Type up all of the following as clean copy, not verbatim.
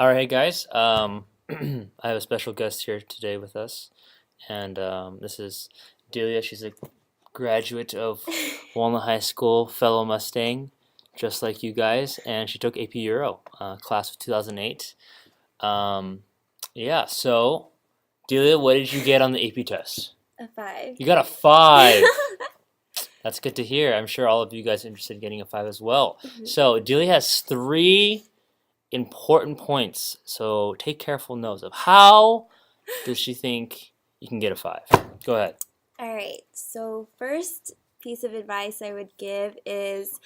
All right, guys. I have a special guest here today with us, and this is Delia. She's a graduate of Walnut High School, fellow Mustang, just like you guys, and she took AP Euro, class of 2008. Um, yeah, so Delia, what did you get on the AP test? A five. You got a 5. That's good to hear. I'm sure all of you guys are interested in getting a 5 as well. So Delia has 3 important points. So take careful notes of how does she think you can get a 5. Go ahead. All right. So first piece of advice I would give is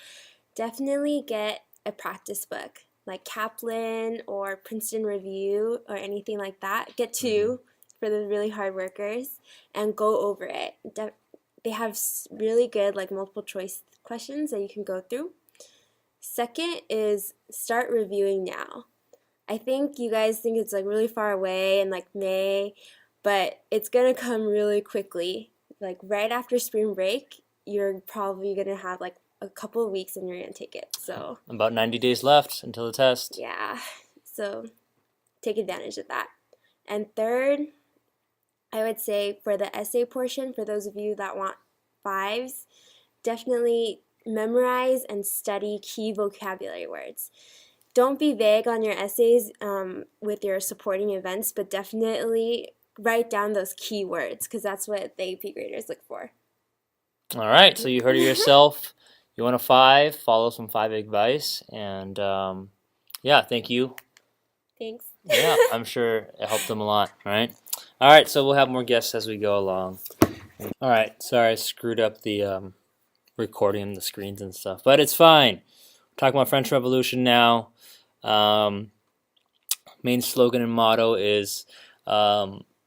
definitely get a practice book like Kaplan or Princeton Review or anything like that. Get 2 for the really hard workers and go over it. They have really good like multiple choice questions that you can go through. Second is start reviewing now. I think you guys think it's like really far away in like May, but it's gonna come really quickly. Like right after spring break, you're probably gonna have like a couple of weeks and you're gonna take it. So About 90 days left until the test. yeah, so take advantage of that. And third, I would say for the essay portion, for those of you that want 5s, definitely memorize and study key vocabulary words. Don't be vague on your essays with your supporting events, but definitely write down those key words because that's what the AP graders look for. All right, so you heard it yourself. You want a 5, follow some 5 advice, and yeah, thank you. Thanks. Yeah, I'm sure it helped them a lot, right? All right, so we'll have more guests as we go along. All right, sorry I screwed up the recording and the screens and stuff, but it's fine. We're talking about French Revolution now. Main slogan and motto is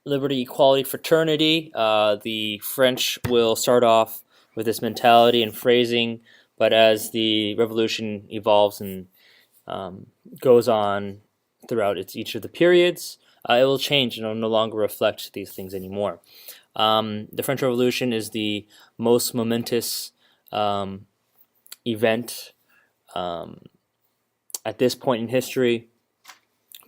liberty, equality, fraternity. The French will start off with this mentality and phrasing, but as the revolution evolves and goes on throughout each of the periods, it will change and it will no longer reflect these things anymore. The French Revolution is the most momentous event at this point in history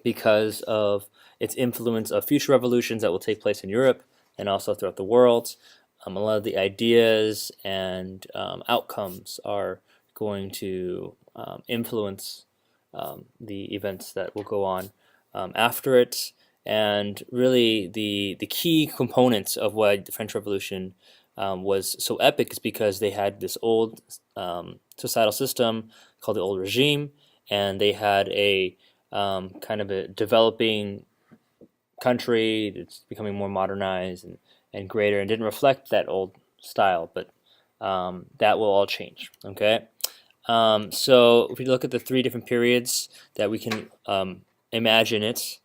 because of its influence of future revolutions that will take place in Europe and also throughout the world. A lot of the ideas and outcomes are going to influence the events that will go on after it. And really, the key components of why the French Revolution was so epic is because they had this old societal system called the old regime, and they had a kind of a developing country that's becoming more modernized and greater and didn't reflect that old style, but that will all change, okay? So if we look at the 3 different periods that we can imagine it,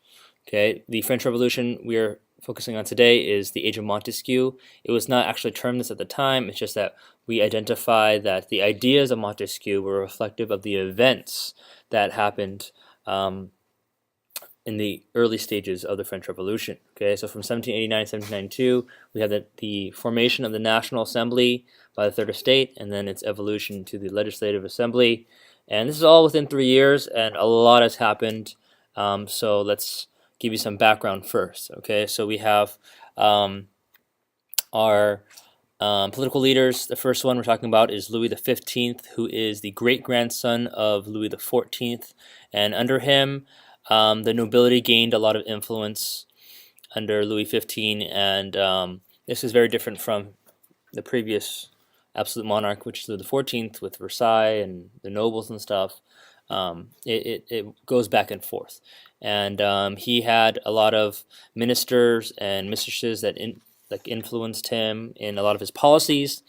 okay, the French Revolution we're focusing on today is the age of Montesquieu. It was not actually termed this at the time, it's just that we identify that the ideas of Montesquieu were reflective of the events that happened in the early stages of the French Revolution. Okay, so from 1789 to 1792, we have the formation of the National Assembly by the Third Estate, and then its evolution to the Legislative Assembly. And this is all within 3 years, and a lot has happened. So let's give you some background first. Okay, so we have our political leaders. The first one we're talking about is Louis XV, who is the great-grandson of Louis XIV, and under him, the nobility gained a lot of influence under Louis XV, and this is very different from the previous absolute monarch, which is Louis XIV, with Versailles and the nobles and stuff. It goes back and forth, and he had a lot of ministers and mistresses that influenced him in a lot of his policies,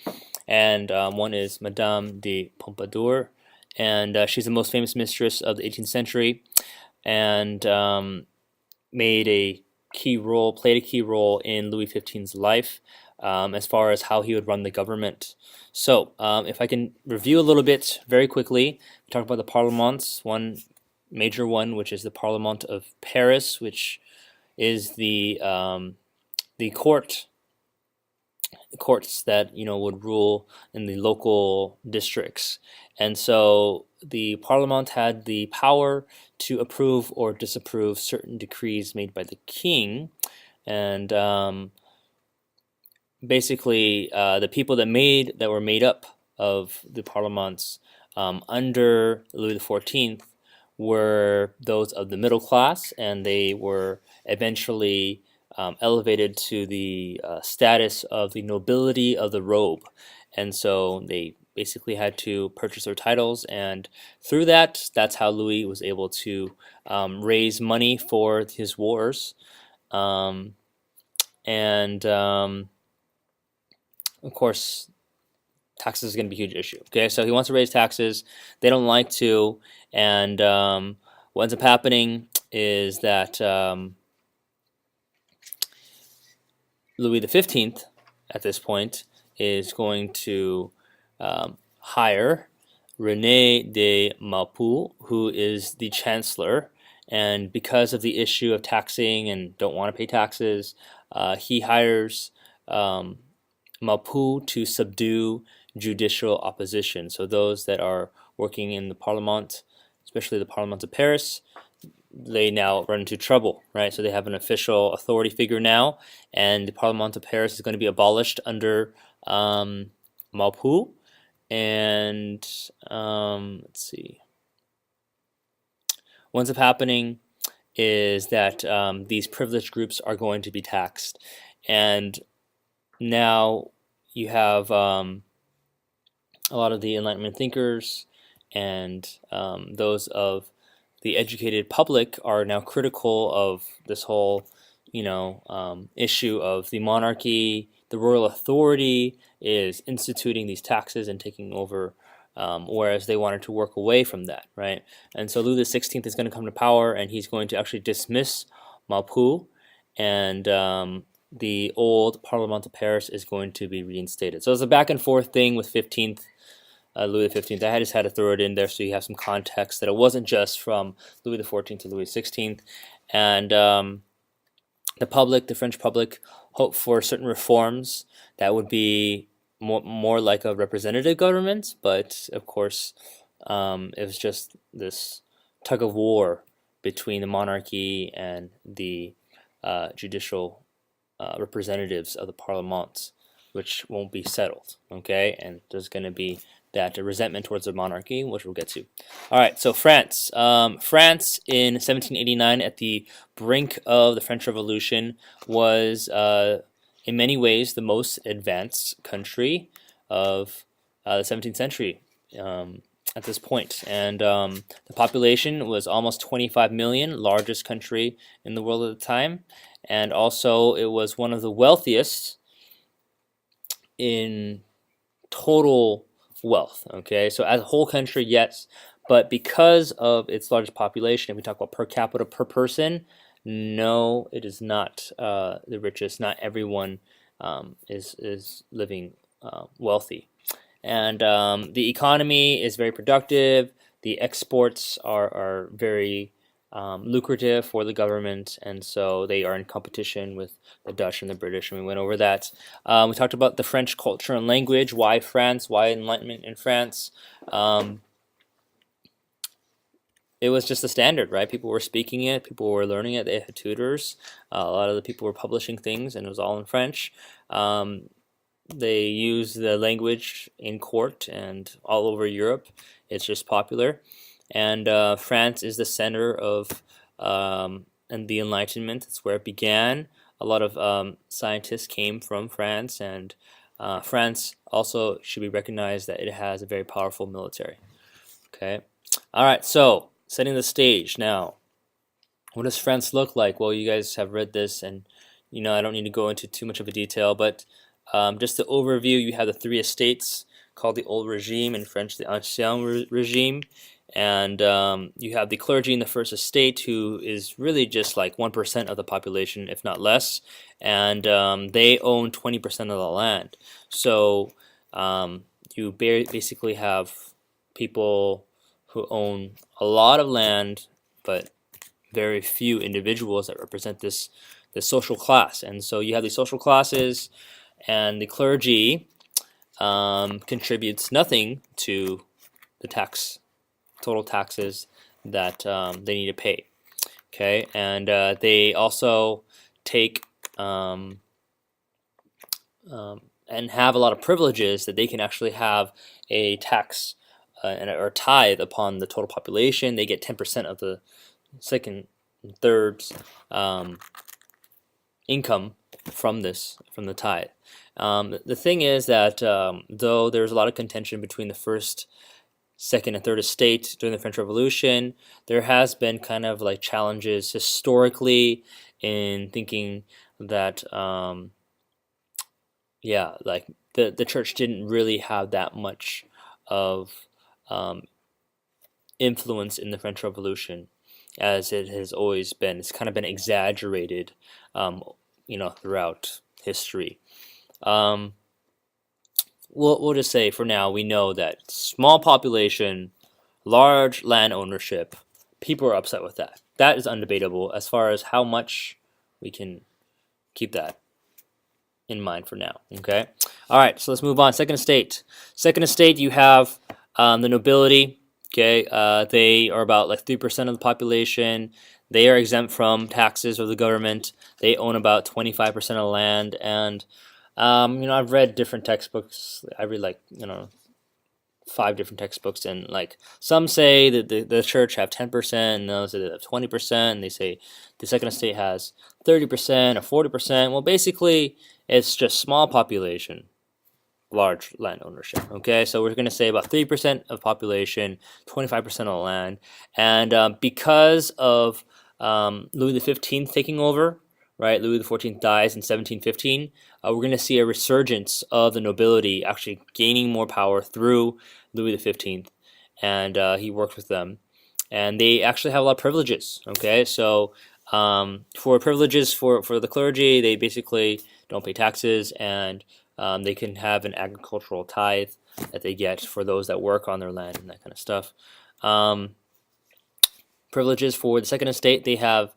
and one is Madame de Pompadour, and she's the most famous mistress of the 18th century, and played a key role in Louis XV's life as far as how he would run the government. So if I can review a little bit very quickly, we talked about the parlements, one major one, which is the Parlement of Paris, which is the courts that would rule in the local districts, And so the Parliament had the power to approve or disapprove certain decrees made by the king, and basically the people that were made up of the parliaments under Louis XIV were those of the middle class, and they were eventually elevated to the status of the nobility of the robe, and so they basically had to purchase their titles, and through that's how Louis was able to raise money for his wars, um, and of course, taxes is going to be a huge issue. Okay, so he wants to raise taxes. They don't like to, and what ends up happening is that Louis XV, at this point, is going to hire René de Maupeou, who is the chancellor. And because of the issue of taxing and don't want to pay taxes, he hires Maupeou to subdue judicial opposition. So those that are working in the Parlement, especially the Parlement of Paris, they now run into trouble, right? So they have an official authority figure now, and the Parlement of Paris is going to be abolished under Maupeou. And let's see, what ends up happening is that these privileged groups are going to be taxed, and now you have a lot of the Enlightenment thinkers and those of the educated public are now critical of this whole, issue of the monarchy. The royal authority is instituting these taxes and taking over, whereas they wanted to work away from that, right? And so Louis XVI is going to come to power, and he's going to actually dismiss Maupeou, and the old Parlement of Paris is going to be reinstated. So it's a back and forth thing with Louis XV. I just had to throw it in there so you have some context that it wasn't just from Louis XIV to Louis XVI. And the French public, hoped for certain reforms that would be more like a representative government, but of course it was just this tug of war between the monarchy and the judicial representatives of the Parlement, which won't be settled, okay? And there's going to be that resentment towards the monarchy, which we'll get to. All right, so France. France in 1789, at the brink of the French Revolution, was in many ways the most advanced country of the 17th century at this point. And the population was almost 25 million, largest country in the world at the time. And also it was one of the wealthiest in total wealth. Okay, so as a whole country, yes, but because of its largest population, if we talk about per capita per person, no, it is not the richest. Not everyone is living wealthy, and the economy is very productive. The exports are very lucrative for the government, and so they are in competition with the Dutch and the British, and we went over that. We talked about the French culture and language. Why France? Why Enlightenment in France? It was just the standard, right? People were speaking it, people were learning it, they had tutors. A lot of the people were publishing things, and it was all in French. They use the language in court and all over Europe. It's just popular. And France is the center of and the Enlightenment. It's where it began. A lot of scientists came from France, and France also should be recognized that it has a very powerful military. Okay. All right, so setting the stage now. What does France look like? Well, you guys have read this, and I don't need to go into too much of a detail, but just the overview, you have the three estates called the Old Regime, in French the Ancien Regime, and you have the clergy in the First Estate, who is really just like 1% of the population, if not less, and they own 20% of the land. So you basically have people who own a lot of land, but very few individuals that represent this social class. And so you have these social classes, and the clergy contributes nothing to the total taxes that they need to pay. Okay, and they also take and have a lot of privileges that they can actually have a tax or tithe upon the total population. They get 10% of the second and third's income from the tithe. The thing is that though there's a lot of contention between the first, second, and third estate during the French Revolution, there has been kind of like challenges historically in thinking that like the church didn't really have that much of influence in the French Revolution as it has always been. It's kind of been exaggerated, throughout history. We'll just say for now we know that small population, large land ownership, people are upset with that. That is undebatable. As far as how much, we can keep that in mind for now. Okay. All right. So let's move on. Second estate. Second estate, you have the nobility. Okay. They are about like 3% of the population. They are exempt from taxes of the government. They own about 25% of the land. And I've read different textbooks. I read 5 different textbooks, and like some say that the church have 10%, and those that have 20%, and they say the second estate has 30% or 40%. Well, basically, it's just small population, large land ownership. Okay, so we're going to say about 30% of population, 25% of the land, and because of Louis XV taking over, right? Louis XIV dies in 1715. We're going to see a resurgence of the nobility actually gaining more power through Louis XV, and he worked with them, and they actually have a lot of privileges. Okay, so for privileges for the clergy, they basically don't pay taxes, and they can have an agricultural tithe that they get for those that work on their land and that kind of stuff. Privileges for the second estate, they have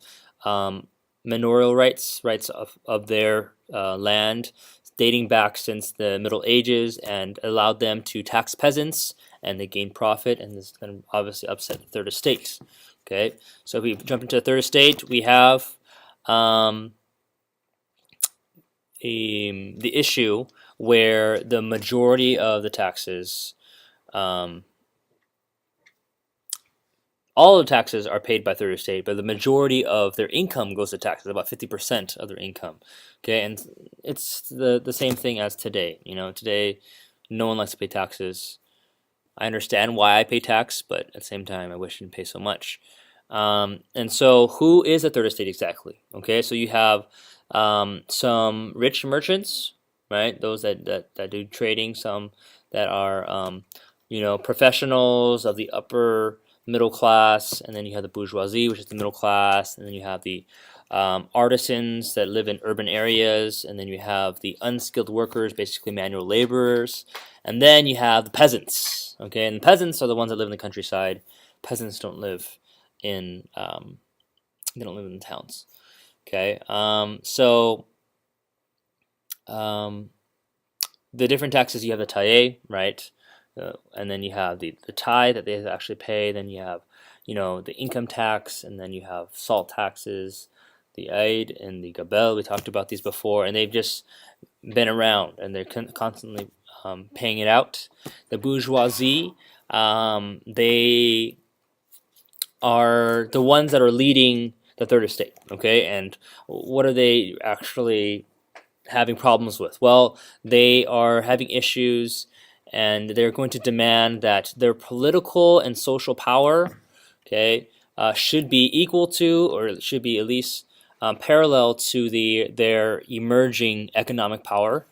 manorial rights of their land dating back since the Middle Ages, and allowed them to tax peasants, and they gain profit, and this is going to obviously upset the third estate. Okay, so if we jump into the third estate, we have the issue where the majority of the taxes, all the taxes are paid by third estate, but the majority of their income goes to taxes, about 50% of their income. Okay, and it's the same thing as today. Today, no one likes to pay taxes. I understand why I pay tax, but at the same time, I wish I didn't pay so much. And so, who is a third estate exactly? Okay, so you have some rich merchants, right? Those that do trading. Some that are professionals of the upper middle class, and then you have the bourgeoisie, which is the middle class, and then you have the artisans that live in urban areas, and then you have the unskilled workers, basically manual laborers, and then you have the peasants. Okay, and the peasants are the ones that live in the countryside. Peasants don't live in they don't live in the towns. Okay, so the different taxes, you have the taille, right? And then you have the tithe that they actually pay. Then you have, the income tax, and then you have salt taxes, the aide and the gabelle. We talked about these before, and they've just been around, and they're constantly paying it out. The bourgeoisie, they are the ones that are leading the third estate. Okay, and what are they actually having problems with? Well, they are having issues, and they're going to demand that their political and social power, okay, should be equal to, or should be at least parallel to their emerging economic power.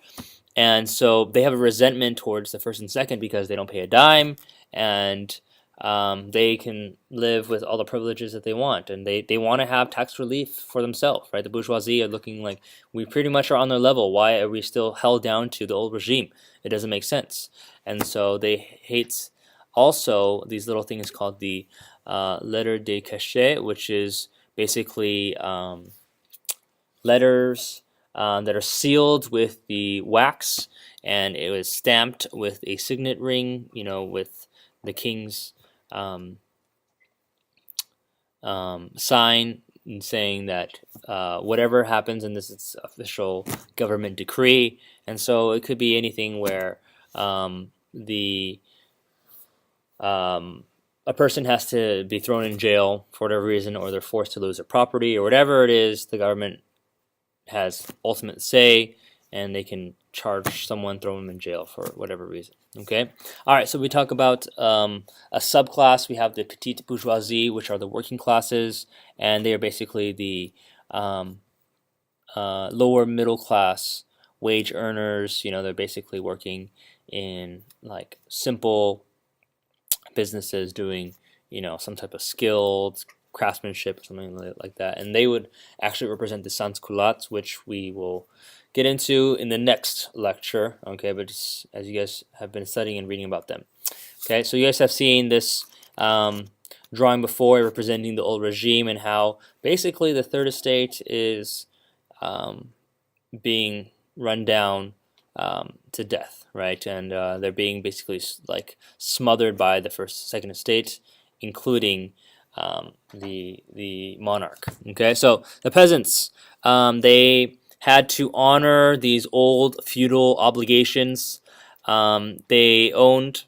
And so they have a resentment towards the first and second because they don't pay a dime, and they can live with all the privileges that they want, and they want to have tax relief for themselves, right? The bourgeoisie are looking like, we pretty much are on their level. Why are we still held down to the old regime? It doesn't make sense. And so they hate also these little things called the lettre de cachet, which is basically letters that are sealed with the wax, and it was stamped with a signet ring, with the king's sign saying that whatever happens in this is official government decree. And so it could be anything where the a person has to be thrown in jail for whatever reason, or they're forced to lose their property, or whatever it is. The government has ultimate say, and they can charge someone, throw them in jail for whatever reason. Okay. All right. So we talk about a subclass. We have the petite bourgeoisie, which are the working classes, and they are basically the lower middle class wage earners. You know, they're basically working in like simple businesses, doing some type of skilled craftsmanship or something like that, and they would actually represent the sans-culottes, which we will get into in the next lecture. Okay, but just as you guys have been studying and reading about them. Okay, so you guys have seen this drawing before, representing the old regime and how basically the third estate is being run down to death, right? And they're being basically like smothered by the second estate, including the monarch. Okay, so the peasants, they had to honor these old feudal obligations. They owned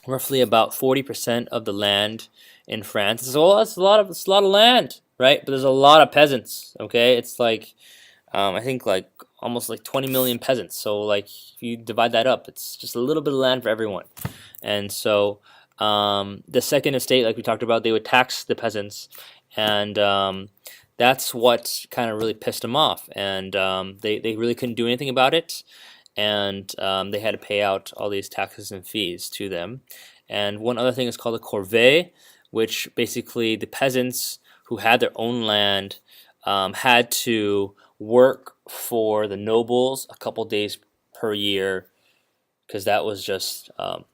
roughly about 40% of the land in France. So that's a lot of land, right? But there's a lot of peasants. Okay, it's like I think like almost like 20 million peasants. So like if you divide that up, it's just a little bit of land for everyone. And so the second estate, like we talked about, they would tax the peasants, and that's what kind of really pissed them off. And they really couldn't do anything about it, and they had to pay out all these taxes and fees to them. And one other thing is called a corvée, which basically the peasants who had their own land had to work for the nobles a couple days per year, because that was just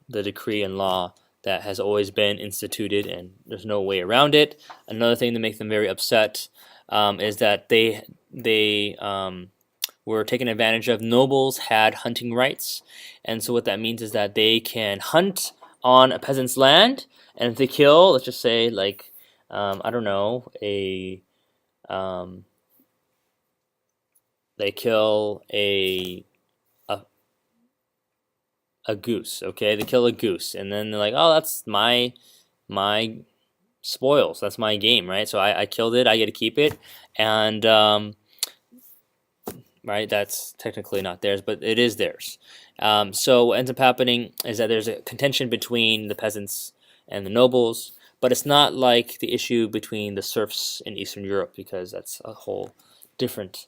the decree and law that has always been instituted, and there's no way around it. Another thing that makes them very upset is that they were taken advantage of. Nobles had hunting rights, and so what that means is that they can hunt on a peasant's land, and if they kill, let's just say like I don't know, they kill a goose. Okay, they kill a goose, and then they're like, oh, that's my spoils, that's my game, right? So I killed it, I get to keep it, and right, that's technically not theirs, but it is theirs. So what ends up happening is that there's a contention between the peasants and the nobles, but it's not like the issue between the serfs in Eastern Europe, because that's a whole different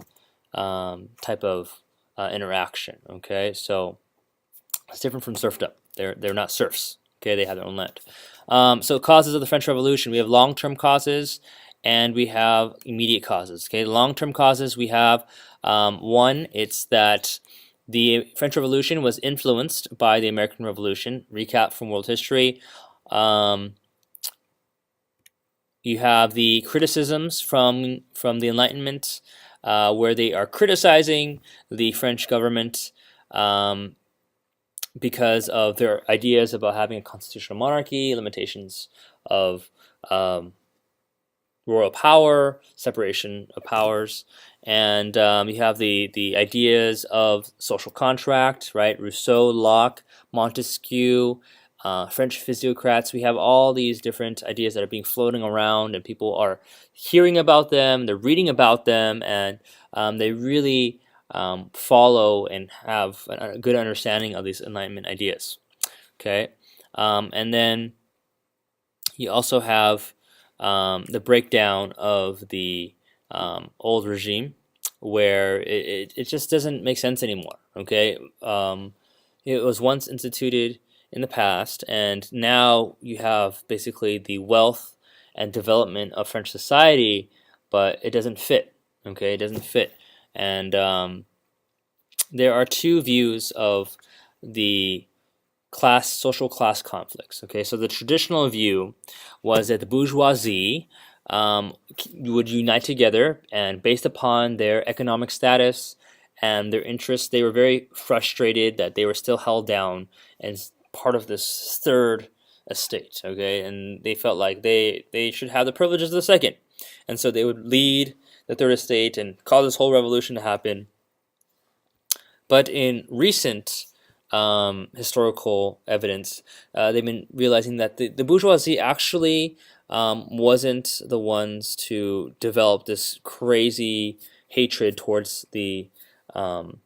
type of interaction. Okay, so it's different from serfdom. They're not serfs. Okay, they have their own land. So causes of the French Revolution: we have long-term causes and we have immediate causes. Okay, long-term causes, we have one. It's that the French Revolution was influenced by the American Revolution. Recap from world history. You have the criticisms from the Enlightenment, where they are criticizing the French government because of their ideas about having a constitutional monarchy, limitations of royal power, separation of powers, and you have the ideas of social contract, right? Rousseau, Locke, Montesquieu, French physiocrats. We have all these different ideas that are being floating around, and people are hearing about them, they're reading about them, and they really follow and have a good understanding of these Enlightenment ideas. Okay, and then you also have the breakdown of the old regime, where it just doesn't make sense anymore. Okay, it was once instituted in the past, and now you have basically the wealth and development of French society, but it doesn't fit. Okay, it doesn't fit. And there are two views of the social class conflicts. Okay, so the traditional view was that the bourgeoisie would unite together, and based upon their economic status and their interests, they were very frustrated that they were still held down as part of this third estate, okay, and they felt like they should have the privileges of the second, and so they would lead the third estate and cause this whole revolution to happen. But in recent historical evidence, they've been realizing that the bourgeoisie actually wasn't the ones to develop this crazy hatred um,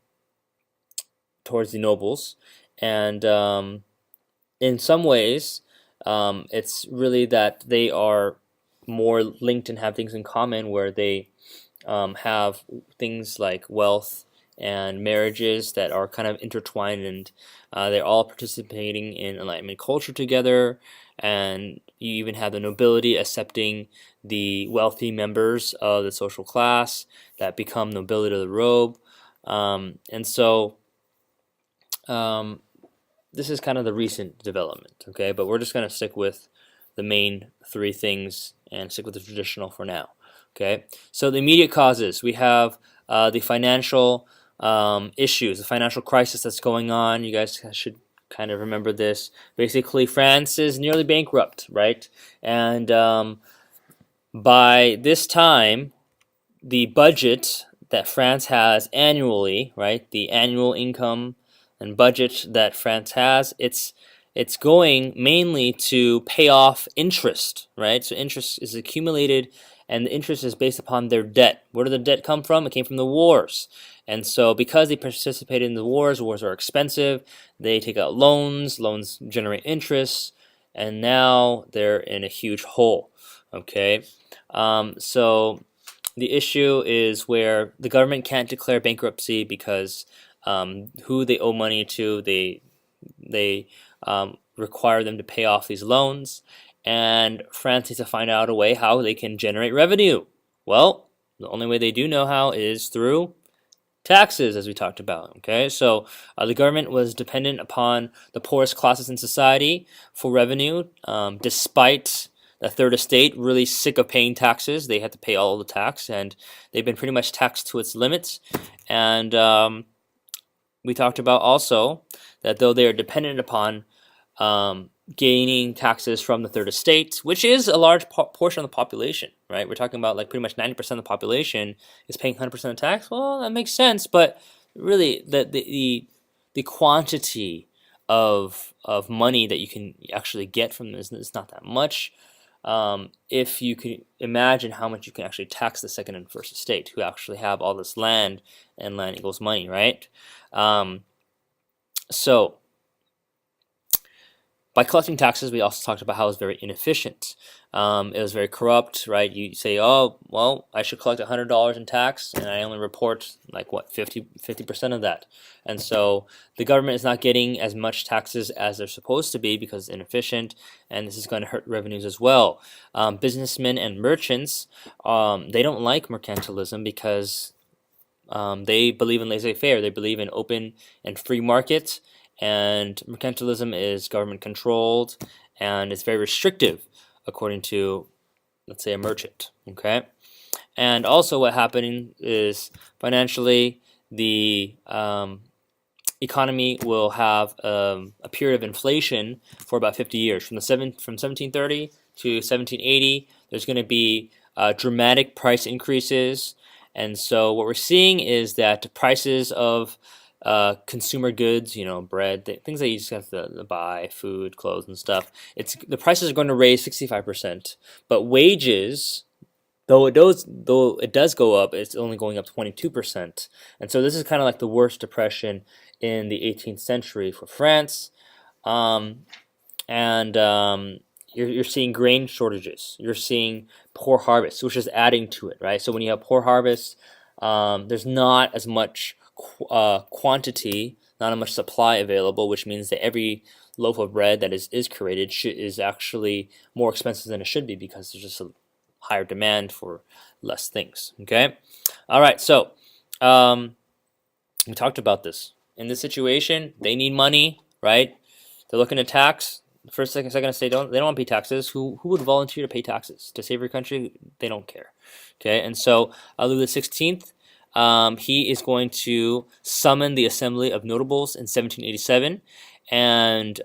towards the nobles, and in some ways, it's really that they are more linked and have things in common, where they have things like wealth and marriages that are kind of intertwined, and they're all participating in Enlightenment culture together. And you even have the nobility accepting the wealthy members of the social class that become nobility of the robe. And so this is kind of the recent development, okay? But we're just going to stick with the main three things and stick with the traditional for now, okay? So the immediate causes, we have the financial issues, the financial crisis that's going on. You guys should kind of remember this. Basically, France is nearly bankrupt, right? And by this time, the budget that France has annually, right, the annual income and budget that France has, it's going mainly to pay off interest, right? So interest is accumulated, and the interest is based upon their debt. Where did the debt come from? It came from the wars. And so because they participated in the wars are expensive, they take out loans generate interest, and now they're in a huge hole, okay? So the issue is where the government can't declare bankruptcy because who they owe money to, they require them to pay off these loans, and France needs to find out a way how they can generate revenue. Well, the only way they do know how is through taxes, as we talked about. Okay, so the government was dependent upon the poorest classes in society for revenue, despite the third estate really sick of paying taxes. They had to pay all the tax, and they've been pretty much taxed to its limits. And we talked about also that though they are dependent upon gaining taxes from the third estate, which is a large portion of the population, right? We're talking about like pretty much 90% of the population is paying 100% of tax. Well, that makes sense, but really the quantity of money that you can actually get from this is not that much. If you can imagine how much you can actually tax the second and first estate, who actually have all this land, and land equals money, right? So by collecting taxes, we also talked about how it was very inefficient. It was very corrupt, right? You say, oh, well, I should collect $100 in tax, and I only report like what 50% of that. And so the government is not getting as much taxes as they're supposed to be because it's inefficient, and this is going to hurt revenues as well. Businessmen and merchants, they don't like mercantilism because they believe in laissez-faire. They believe in open and free markets. And mercantilism is government controlled, and it's very restrictive according to, let's say, a merchant, okay? And also what happening is financially the economy will have a period of inflation for about 50 years. From 1730 to 1780, there's going to be dramatic price increases. And so what we're seeing is that prices of consumer goods, bread, things that you just have to buy, food, clothes, and stuff. The prices are going to raise 65%, but wages, though it does go up, it's only going up 22%. And so this is kind of like the worst depression in the 18th century for France, and you're seeing grain shortages. You're seeing poor harvests, which is adding to it, right? So when you have poor harvests, there's not as much quantity, not as much supply available, which means that every loaf of bread that is created is actually more expensive than it should be because there's just a higher demand for less things. Okay, all right. So we talked about this. In this situation, they need money, right? They're looking at tax. First, second estate they don't want to pay taxes. Who would volunteer to pay taxes to save your country? They don't care. Okay, and so Louis XVI. He is going to summon the Assembly of Notables in 1787, and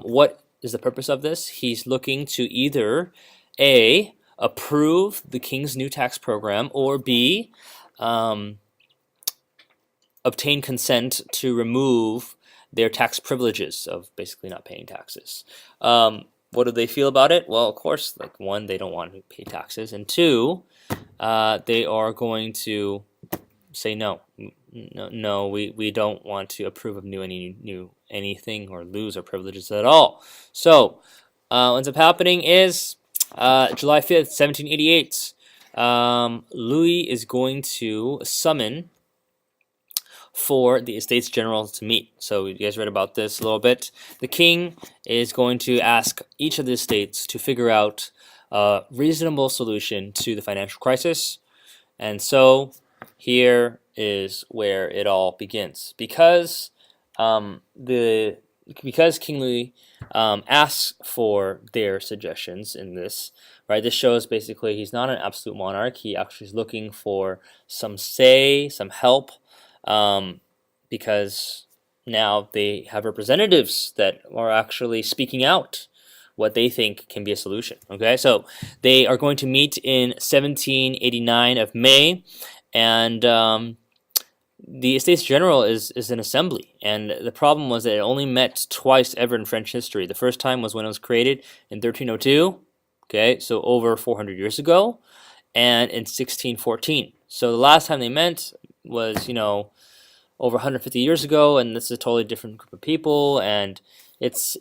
what is the purpose of this? He's looking to either A, approve the king's new tax program, or B, obtain consent to remove their tax privileges of basically not paying taxes. What do they feel about it? Well, of course, like one, they don't want to pay taxes, and two, they are going to say no. No, we don't want to approve of anything or lose our privileges at all. So, what ends up happening is July 5th, 1788. Louis is going to summon for the Estates General to meet. So you guys read about this a little bit. The king is going to ask each of the estates to figure out a reasonable solution to the financial crisis. And so here is where it all begins. Because King Louis asks for their suggestions in this, right? This shows basically he's not an absolute monarch. He actually is looking for some say, some help, because now they have representatives that are actually speaking out what they think can be a solution. Okay, so they are going to meet in 1789 of May, and the Estates General is an assembly, and the problem was that it only met twice ever in French history. The first time was when it was created in 1302, okay, so over 400 years ago, and in 1614. So the last time they met was, over 150 years ago, and this is a totally different group of people, and it's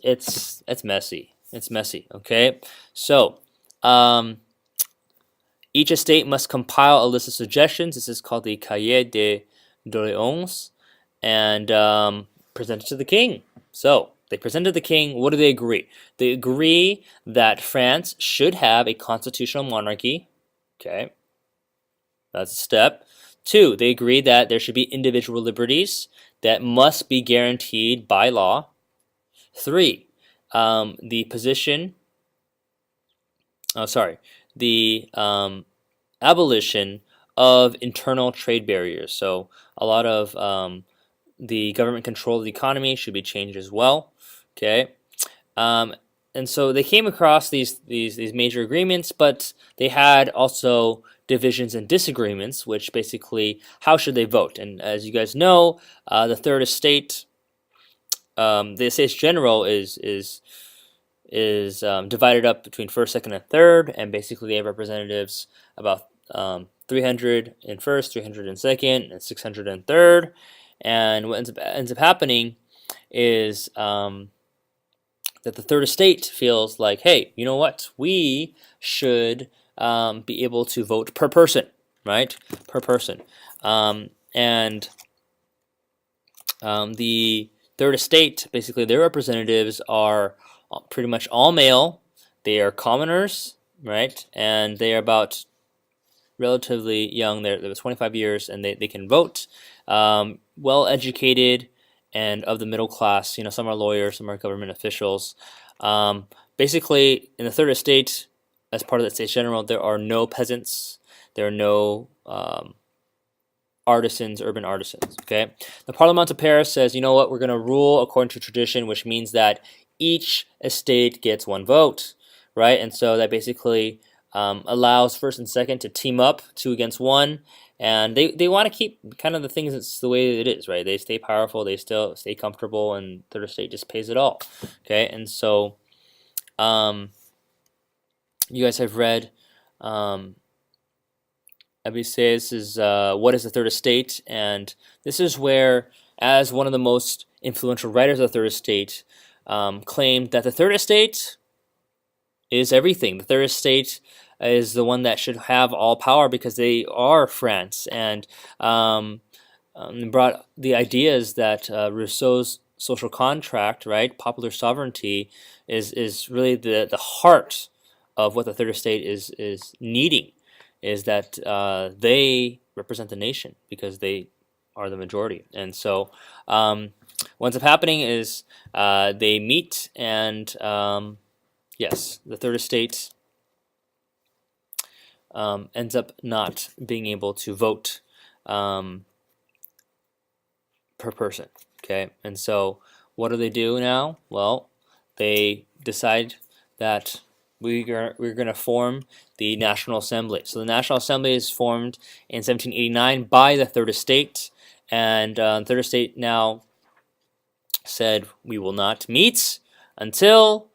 messy. It's messy, okay? So, each estate must compile a list of suggestions. This is called the Cahier de Doléances, and present it to the king. So, they presented the king. What do they agree? They agree that France should have a constitutional monarchy. Okay, that's a step. 2, they agree that there should be individual liberties that must be guaranteed by law. 3, the abolition of internal trade barriers. So a lot of the government control of the economy should be changed as well. Okay, and so they came across these major agreements, but they had also divisions and disagreements, which basically how should they vote. And as you guys know, the third estate, the Estates General is divided up between first, second, and third, and basically they have representatives about 300 in first, 300 in second, and 600 in third. And what ends up happening is that the third estate feels like, hey, you know what? We should be able to vote per person, right? Per person. And the third estate, basically their representatives are pretty much all male. They are commoners, right? And they are about relatively young. They're 25 years, and they can vote. Well educated and of the middle class. Some are lawyers, some are government officials. Basically, in the third estate, as part of the States General, there are no peasants. There are no artisans, urban artisans. Okay, the Parlement of Paris says, you know what? We're going to rule according to tradition, which means that each estate gets one vote, right? And so that basically allows first and second to team up 2 against 1, and they want to keep kind of the things it's the way it is, right? They stay powerful, they still stay comfortable, and third estate just pays it all. Okay, and so you guys have read Abysses is What is the Third Estate, and this is where, as one of the most influential writers of the Third Estate, claimed that the Third Estate is everything. The Third Estate is the one that should have all power because they are France, and brought the ideas that Rousseau's social contract, right, popular sovereignty, is really the heart of what the Third Estate is needing, is that they represent the nation because they are the majority. And so what ends up happening is they meet, and yes, the Third Estate ends up not being able to vote per person. Okay, and so what do they do now? Well, they decide that we're going to form the National Assembly. So the National Assembly is formed in 1789 by the Third Estate, and the Third Estate now said we will not meet until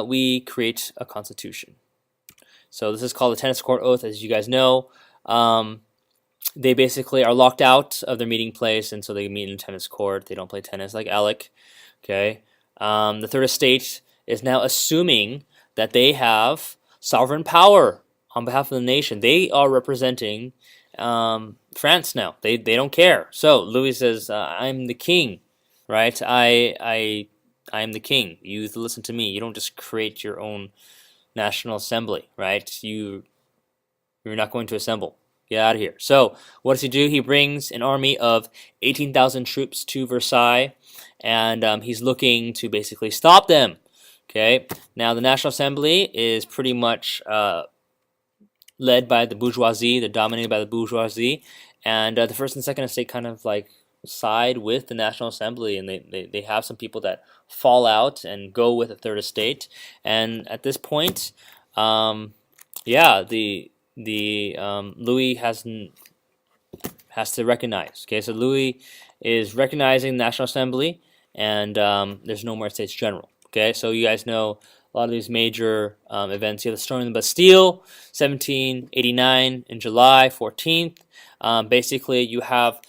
we create a constitution. So this is called the tennis court oath, as you guys know. They basically are locked out of their meeting place, and so they meet in a tennis court. They don't play tennis like Alec. Okay. The Third Estate is now assuming that they have sovereign power on behalf of the nation. They are representing France now. They don't care. So Louis says, "I'm the king, right? I am the king. You listen to me. You don't just create your own National Assembly, right? You're not going to assemble. Get out of here." So what does he do? He brings an army of 18,000 troops to Versailles, and he's looking to basically stop them. Okay. Now the National Assembly is pretty much led by the bourgeoisie. They're dominated by the bourgeoisie, and the First and Second Estate kind of like side with the National Assembly, and they have some people that fall out and go with the Third Estate. And at this point, yeah, the Louis has to recognize. Okay, so Louis is recognizing the National Assembly, and there's no more States General. Okay, so you guys know a lot of these major events. You have the storming of the Bastille, 1789 in July 14th. Basically, you have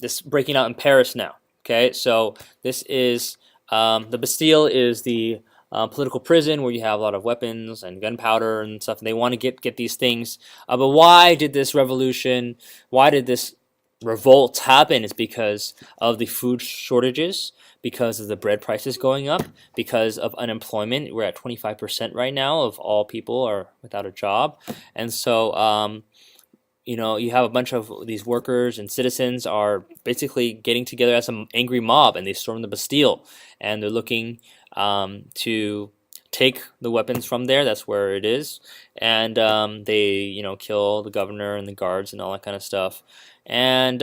this breaking out in Paris now. Okay, so this is the Bastille is the political prison where you have a lot of weapons and gunpowder and stuff, and they want to get these things. But why did this revolution, why did this revolt happen? It's because of the food shortages, because of the bread prices going up, because of unemployment. We're at 25% right now of all people are without a job. And so you have a bunch of these workers and citizens are basically getting together as an angry mob, and they storm the Bastille, and they're looking to take the weapons from there. That's where it is, and they kill the governor and the guards and all that kind of stuff. And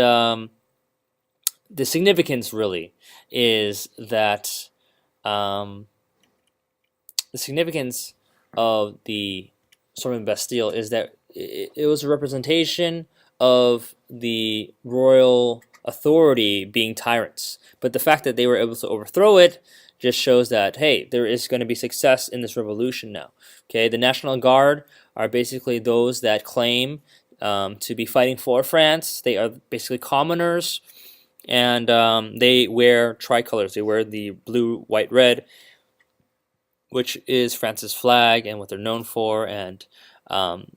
the significance really is that the significance of the storming Bastille is that it was a representation of the royal authority being tyrants. But the fact that they were able to overthrow it just shows that, hey, there is going to be success in this revolution now. Okay, the National Guard are basically those that claim to be fighting for France. They are basically commoners, and they wear tricolors. They wear the blue, white, red, which is France's flag and what they're known for, and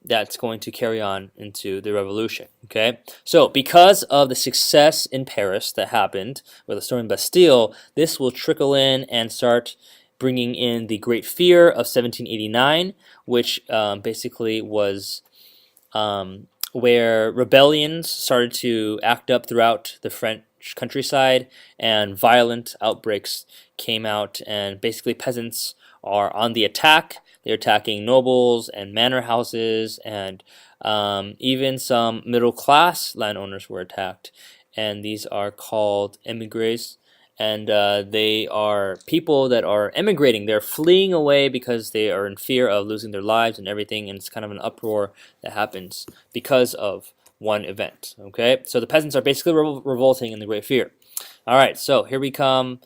that's going to carry on into the revolution. Okay, so because of the success in Paris that happened with the storming Bastille, this will trickle in and start bringing in the Great Fear of 1789, which basically was where rebellions started to act up throughout the French countryside, and violent outbreaks came out, and basically peasants are on the attack. They're attacking nobles and manor houses, and even some middle-class landowners were attacked. And these are called émigrés, and they are people that are emigrating. They're fleeing away because they are in fear of losing their lives and everything, and it's kind of an uproar that happens because of one event. Okay, so the peasants are basically revolting in the Great Fear. All right, so here we come.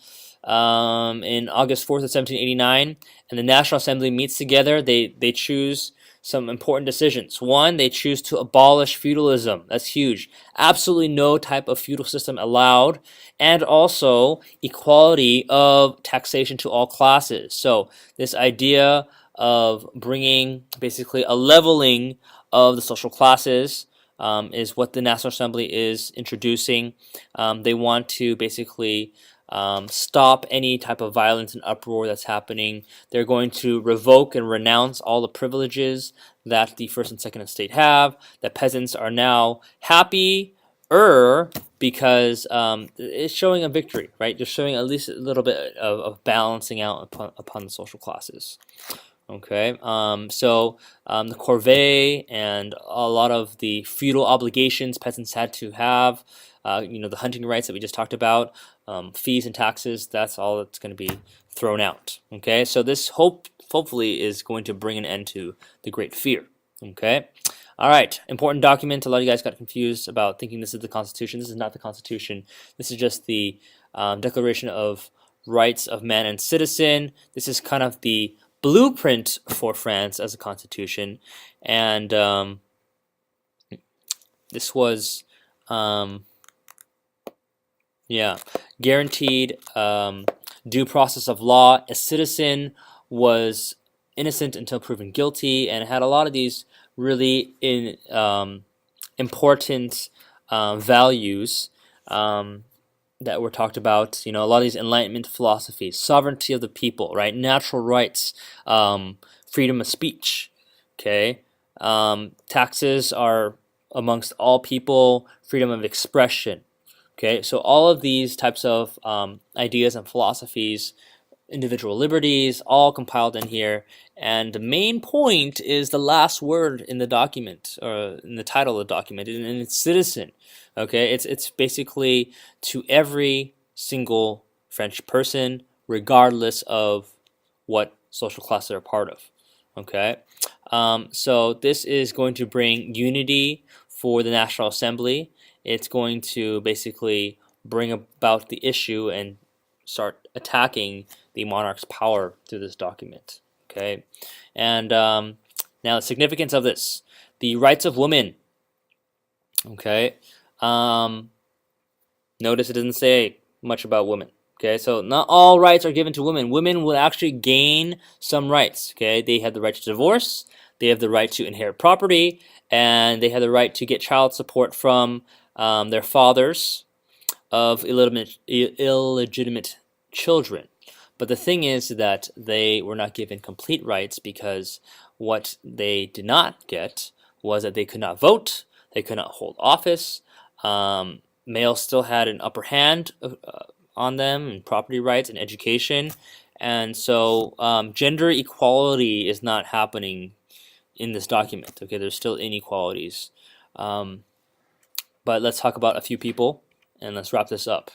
In August 4th of 1789, and the National Assembly meets together. They choose some important decisions. One, they choose to abolish feudalism. That's huge. Absolutely no type of feudal system allowed, and also equality of taxation to all classes. So this idea of bringing basically a leveling of the social classes is what the National Assembly is introducing. They want to basically stop any type of violence and uproar that's happening. They're going to revoke and renounce all the privileges that the First and Second Estate have. The peasants are now happier because it's showing a victory, right? Just showing at least a little bit of balancing out upon the social classes. Okay, so the corvée and a lot of the feudal obligations peasants had to have the hunting rights that we just talked about, fees and taxes. That's all that's going to be thrown out. Okay, so this hopefully is going to bring an end to the Great Fear. Okay. All right, important document. A lot of you guys got confused about thinking this is the Constitution. This is not the Constitution. This is just the Declaration of Rights of Man and Citizen. This is kind of the blueprint for France as a constitution, and this was, guaranteed due process of law. A citizen was innocent until proven guilty, and it had a lot of these really important values that were talked about. A lot of these Enlightenment philosophies: sovereignty of the people, right? Natural rights, freedom of speech. Okay, taxes are amongst all people, freedom of expression. Okay, so all of these types of ideas and philosophies, individual liberties, all compiled in here. And the main point is the last word in the document, or in the title of the document, and it's citizen. Okay, it's basically to every single French person, regardless of what social class they're a part of. Okay, so this is going to bring unity for the National Assembly. It's going to basically bring about the issue and start attacking the monarch's power through this document. Okay, and now the significance of this: the rights of women. Okay, notice it doesn't say much about women. Okay, so not all rights are given to women. Women will actually gain some rights. Okay, they have the right to divorce, they have the right to inherit property, and they have the right to get child support from their fathers of illegitimate children. But the thing is that they were not given complete rights, because what they did not get was that they could not vote, they could not hold office. Males still had an upper hand on them in property rights and education. And so gender equality is not happening in this document. Okay, there's still inequalities. But let's talk about a few people, and let's wrap this up.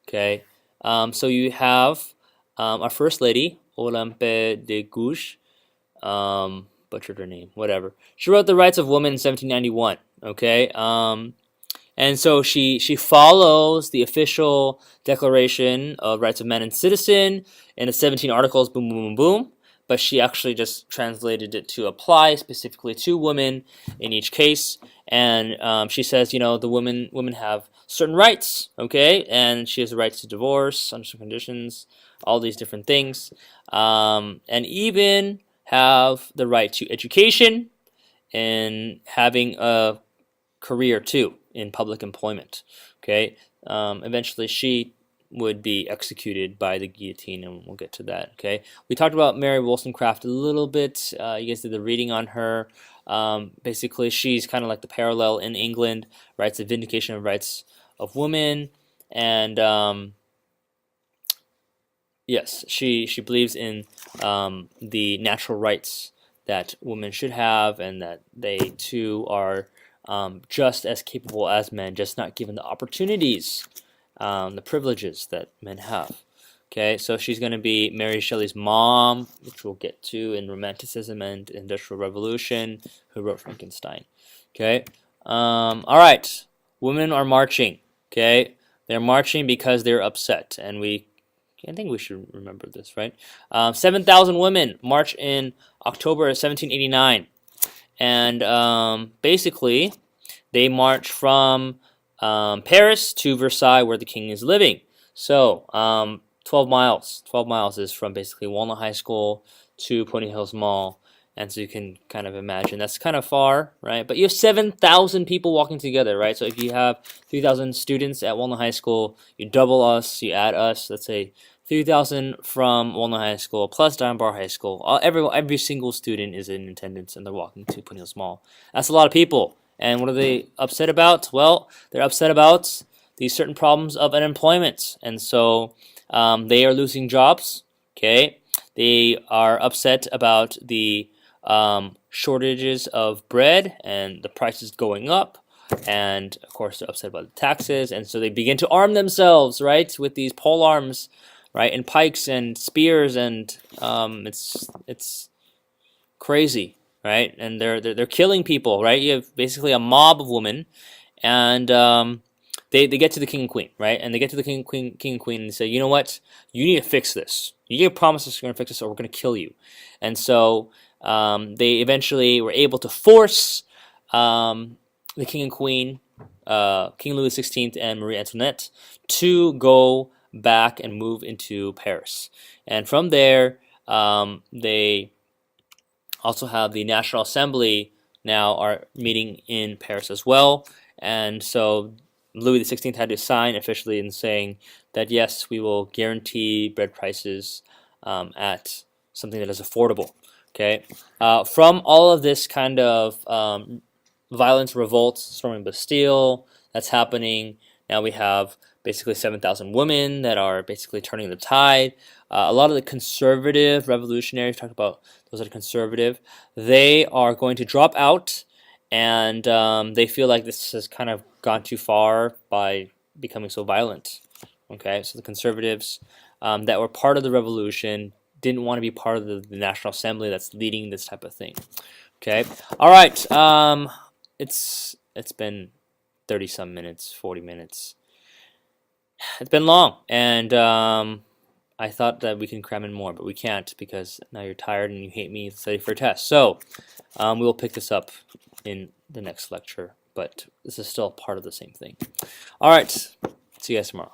Okay, so you have our First Lady, 11A de Gouges, butchered her name, whatever. She wrote the Rights of Women in 1791. Okay, and so she follows the official Declaration of Rights of Man and Citizen in the 17 articles, boom, boom, boom, boom. But she actually just translated it to apply specifically to women in each case. And she says, the women have certain rights, okay, and she has the right to divorce under some conditions, all these different things, and even have the right to education and having a career too in public employment. Okay, eventually she would be executed by the guillotine, and we'll get to that. Okay, we talked about Mary Wollstonecraft a little bit. You guys did the reading on her. Basically, she's kind of like the parallel in England, right? It's the vindication of rights of women, and yes, she believes in the natural rights that women should have, and that they too are just as capable as men, just not given the opportunities, the privileges that men have. Okay, so she's going to be Mary Shelley's mom, which we'll get to in Romanticism and Industrial Revolution, who wrote Frankenstein. Okay, all right, women are marching. Okay, they're marching because they're upset, and I think we should remember this, right? 7,000 women march in October of 1789. And basically, they march from Paris to Versailles, where the king is living. So 12 miles. 12 miles is from basically Walnut High School to Pony Hills Mall. And so you can kind of imagine that's kind of far, right? But you have 7,000 people walking together, right? So if you have 3,000 students at Walnut High School, you double us, you add us. Let's say 3,000 from Walnut High School plus Dunbar High School. Every single student is in attendance, and they're walking to Pony Hills Mall. That's a lot of people. And what are they upset about? Well, they're upset about these certain problems of unemployment. And so they are losing jobs, okay? They are upset about the shortages of bread and the prices going up. and of course they're upset about the taxes, and so they begin to arm themselves, right, with these pole arms, right, and pikes and spears, and it's crazy, right, and they're killing people, right. You have basically a mob of women, and they get to the king and queen, right, and they get to the king and queen, and they say, you know what, you need to fix this. You need to promise us you're going to fix this, or we're going to kill you. And so they eventually were able to force the king and queen, King Louis XVI and Marie Antoinette, to go back and move into Paris. And from there, they also have the National Assembly now are meeting in Paris as well. And so Louis XVI had to sign officially in saying that yes, we will guarantee bread prices at something that is affordable. Okay, from all of this kind of violence, revolts, storming Bastille that's happening. Now we have basically 7,000 women that are basically turning the tide. A lot of the conservative revolutionaries, talk about those that are conservative, they are going to drop out, and they feel like this has kind of gone too far by becoming so violent. Okay, so the conservatives that were part of the revolution didn't want to be part of the National Assembly that's leading this type of thing. Okay, all right. It's been 30 some minutes, 40 minutes. It's been long, and I thought that we can cram in more, but we can't because now you're tired and you hate me study for a test. So we will pick this up in the next lecture, but this is still part of the same thing. All right, see you guys tomorrow.